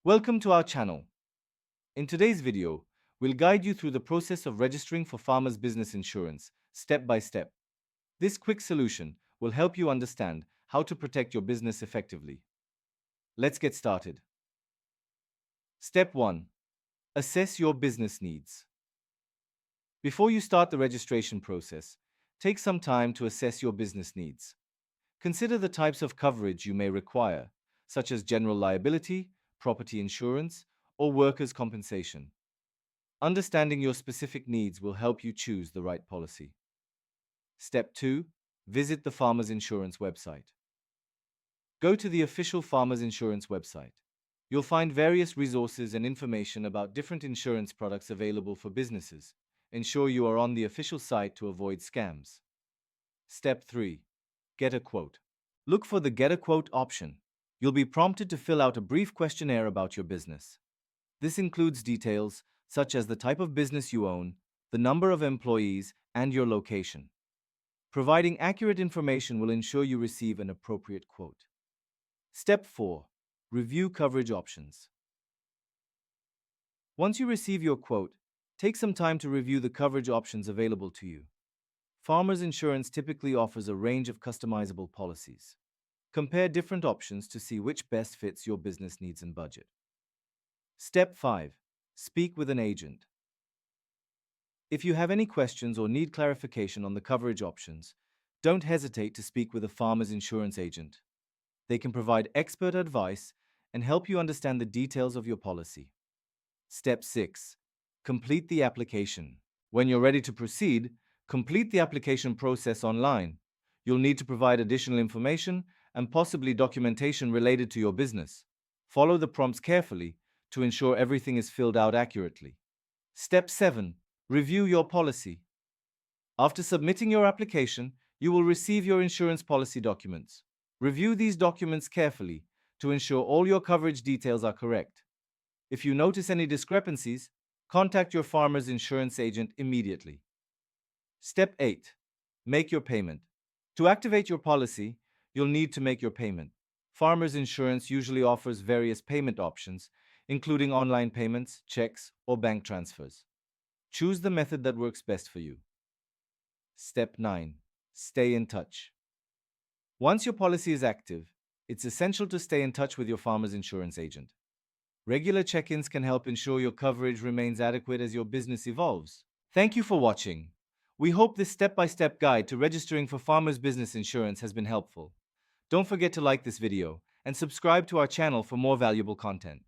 Welcome to our channel. In today's video, we'll guide you through the process of registering for farmers' business insurance, step by step. This quick solution will help you understand how to protect your business effectively. Let's get started. Step 1. Assess your business needs. Before you start the registration process, take some time to assess your business needs. Consider the types of coverage you may require, such as general liability, property insurance, or workers' compensation. Understanding your specific needs will help you choose the right policy. Step 2. Visit the Farmers Insurance website. Go to the official Farmers Insurance website. You'll find various resources and information about different insurance products available for businesses. Ensure you are on the official site to avoid scams. Step 3. Get a quote. Look for the Get a Quote option. You'll be prompted to fill out a brief questionnaire about your business. This includes details such as the type of business you own, the number of employees, and your location. Providing accurate information will ensure you receive an appropriate quote. Step 4. Review coverage options. Once you receive your quote, take some time to review the coverage options available to you. Farmers Insurance typically offers a range of customizable policies. Compare different options to see which best fits your business needs and budget. Step 5. Speak with an agent. If you have any questions or need clarification on the coverage options, don't hesitate to speak with a Farmers Insurance agent. They can provide expert advice and help you understand the details of your policy. Step 6. Complete the application. When you're ready to proceed, complete the application process online. You'll need to provide additional information and possibly documentation related to your business. Follow the prompts carefully to ensure everything is filled out accurately. Step 7. Review your policy. After submitting your application, you will receive your insurance policy documents. Review these documents carefully to ensure all your coverage details are correct. If you notice any discrepancies, contact your farmer's insurance agent immediately. Step 8. Make your payment. To activate your policy, you'll need to make your payment. Farmers Insurance usually offers various payment options, including online payments, checks, or bank transfers. Choose the method that works best for you. Step 9. Stay in touch. Once your policy is active, it's essential to stay in touch with your farmer's insurance agent. Regular check-ins can help ensure your coverage remains adequate as your business evolves. Thank you for watching. We hope this step-by-step guide to registering for farmers' business insurance has been helpful. Don't forget to like this video and subscribe to our channel for more valuable content.